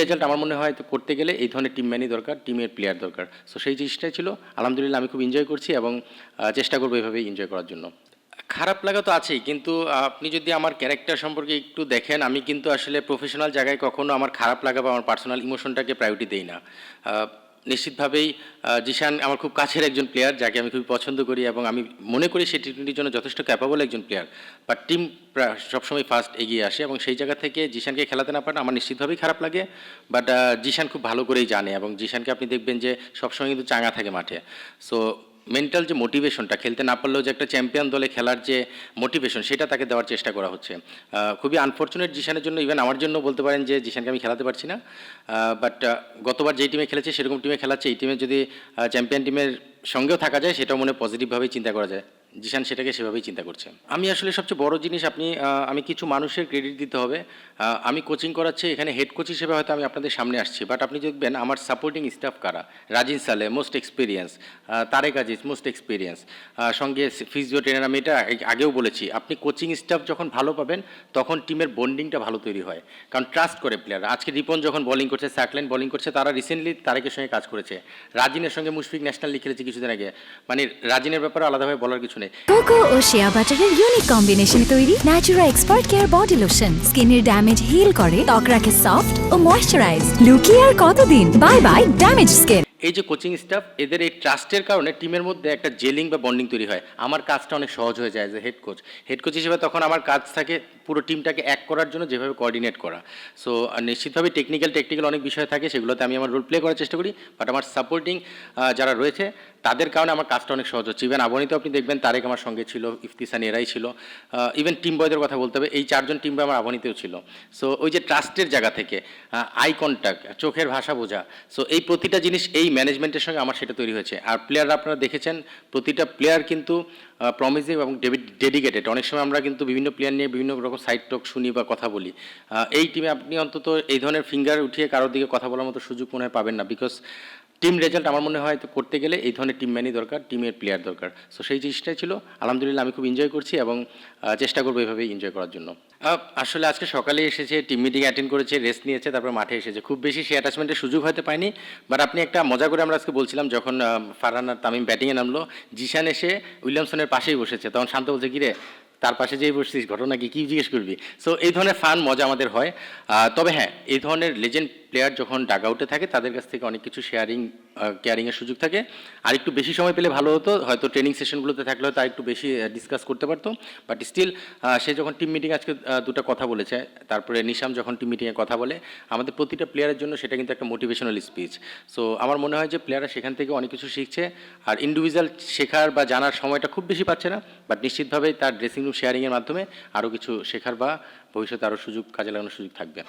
Result আমার মনে হয় তো করতে গেলে এই ধরনের টিম ম্যানই দরকার, টিমের প্লেয়ার দরকার। সো সেই জিনিসটাই ছিল। আলহামদুলিল্লাহ আমি খুব এনজয় করছি এবং চেষ্টা করবো এভাবেই এনজয় করার জন্য। খারাপ লাগা তো আছেই, কিন্তু আপনি যদি আমার ক্যারেক্টার সম্পর্কে একটু দেখেন, আমি কিন্তু আসলে প্রফেশনাল জায়গায় কখনো আমার খারাপ লাগা বা আমার পার্সোনাল ইমোশনটাকে প্রায়োরিটি দেই না। নিশ্চিতভাবেই জিশান আমার খুব কাছের একজন প্লেয়ার, যাকে আমি খুবই পছন্দ করি এবং আমি মনে করি সে টি-20 জন্য যথেষ্ট ক্যাপাবল একজন প্লেয়ার। বাট টিম সবসময় ফার্স্ট এগিয়ে আসে এবং সেই জায়গা থেকে জিশানকে খেলাতে না পারা আমার নিশ্চিতভাবেই খারাপ লাগে। বাট জিশান খুব ভালো করেই জানে এবং জিশানকে আপনি দেখবেন যে সবসময় কিন্তু চাঙ্গা থাকে মাঠে। সো মেন্টাল যে মোটিভেশনটা, খেলতে না পারলেও যে একটা চ্যাম্পিয়ন দলে খেলার যে মোটিভেশন, সেটা তাকে দেওয়ার চেষ্টা করা হচ্ছে। খুবই আনফর্চুনেট জিশানের জন্য, ইভেন আমার জন্য বলতে পারেন যে জিশানকে আমি খেলাতে পারছি না। বাট গতবার যেই টিমে খেলেছে সেরকম টিমে খেলাচ্ছে, এই টিমে যদি চ্যাম্পিয়ন টিমের সঙ্গেও থাকা যায় সেটাও মনে পজিটিভভাবেই চিন্তা করা যায়। জিশান সেটাকে সেভাবেই চিন্তা করছে। আমি আসলে সবচেয়ে বড় জিনিস আমি কিছু মানুষের ক্রেডিট দিতে হবে। আমি কোচিং করাচ্ছি, এখানে হেড কোচ হিসেবে হয়তো আমি আপনাদের সামনে আসছি, বাট আপনি দেখবেন আমার সাপোর্টিং স্টাফ কারা। Rajin Saleh most experience, Tareq Aziz most experience, সঙ্গে ফিজিও ট্রেনার। আমি এটা আগেও বলেছি, আপনি কোচিং স্টাফ যখন ভালো পাবেন তখন টিমের বন্ডিংটা ভালো তৈরি হয়, কারণ ট্রাস্ট করে প্লেয়ার। আজকে রিপন যখন বোলিং করছে, সাকলাইন বোলিং করছে, তারা রিসেন্টলি তারেকের সঙ্গে কাজ করেছে। রাজিনের সঙ্গে মুশফিক ন্যাশনাল লিগ খেলেছে কিছুদিন আগে। মানে রাজিনের ব্যাপারে আলাদাভাবে বলার কিছু নেই। কোকো ও শিয়া বাটারের ইউনিক কম্বিনেশনে তৈরি Natura expert care body lotion স্কিনের ড্যামেজ হিল করে, ত্বক রাখে সফট ও ময়েশ্চারাইজ। লুকিয়ে আর কতদিন, বাই বাই ড্যামেজ স্কিন। এই যে কোচিং স্টাফ, এদের এই ট্রাস্টের কারণে টিমের মধ্যে একটা জেলিং বা বন্ডিং তৈরি হয়। আমার কাজটা অনেক সহজ হয়ে যায় যে হেড কোচ হিসেবে। তখন আমার কাজ থাকে পুরো টিমটাকে এক করার জন্য, যেভাবে কোঅর্ডিনেট করা। সো নিশ্চিতভাবে টেকনিক্যাল অনেক বিষয় থাকে, সেগুলোতে আমি আমার রোল প্লে করার চেষ্টা করি। বাট আমার সাপোর্টিং যারা রয়েছে তাদের কারণে আমার কাজটা অনেক সহজ হচ্ছে। ইভেন আবহানিতে আপনি দেখবেন তারেক আমার সঙ্গে ছিল, ইফতিসান এরাই ছিল। ইভেন টিম বয়দের কথা বলতে হবে, এই 4জন টিম বয় আমার আবহানিতেও ছিল। সো ওই যে ট্রাস্টের জায়গা থেকে আই কন্ট্যাক্ট, চোখের ভাষা বোঝা, সো এই প্রতিটা জিনিস এই ম্যানেজমেন্টের সঙ্গে আমার সেটা তৈরি হয়েছে। আর প্লেয়াররা আপনারা দেখেছেন, প্রতিটা প্লেয়ার কিন্তু প্রমিজিভ এবং ডেডিকেটেড। অনেক সময় আমরা কিন্তু বিভিন্ন প্লেয়ার নিয়ে বিভিন্ন রকম সাইড টক শুনি বা কথা বলি। এই টিমে আপনি অন্তত এই ধরনের ফিঙ্গার উঠিয়ে কারোর দিকে কথা বলার মতো সুযোগ মনে হয় পাবেন না, বিকজ টিম রেজাল্ট আমার মনে হয় তো করতে গেলে এই ধরনের টিম ম্যানই দরকার, টিমের প্লেয়ার দরকার। সো সেই জিনিসটাই ছিল। আলহামদুলিল্লাহ আমি খুব এনজয় করছি এবং চেষ্টা করবো এভাবেই এনজয় করার জন্য। আসলে আজকে সকালে এসেছে, টিম মিটিং অ্যাটেন্ড করেছে, রেস্ট নিয়েছে, তারপর মাঠে এসেছে। খুব বেশি সে অ্যাটাচমেন্টের সুযোগ হয়তো পায়নি। বাট আপনি একটা মজা করে আমরা আজকে বলছিলাম, যখন ফারহান আর তামিম ব্যাটিংয়ে নামলো, জিশান এসে উইলিয়ামসনের পাশেই বসেছে, তখন শান্ত বলছে কিরে তার পাশে যেই বসছিস, ঘটনা কি জিজ্ঞেস করবি। সো এই ধরনের ফান মজা আমাদের হয়। তবে হ্যাঁ, এই ধরনের লেজেন্ড প্লেয়ার যখন ডাগ আউটে থাকে তাদের কাছ থেকে অনেক কিছু কেয়ারিংয়ের সুযোগ থাকে। আর একটু বেশি সময় পেলে ভালো হতো, হয়তো ট্রেনিং সেশনগুলোতে থাকলে হয়তো আর একটু বেশি ডিসকাস করতে পারতো। বাট স্টিল সে যখন টিম মিটিং আজকে দুটো কথা বলেছে, তারপরে নিশাম যখন টিম মিটিংয়ে কথা বলে, আমাদের প্রতিটা প্লেয়ারের জন্য সেটা কিন্তু একটা মোটিভেশনাল স্পিচ। সো আমার মনে হয় যে প্লেয়াররা সেখান থেকে অনেক কিছু শিখছে। আর ইন্ডিভিজুয়াল শেখার বা জানার সময়টা খুব বেশি পাচ্ছে না, বাট নিশ্চিতভাবেই তার ড্রেসিং রুম শেয়ারিংয়ের মাধ্যমে আরও কিছু শেখার বা ভবিষ্যতে আরও কাজে লাগানোর সুযোগ থাকবে।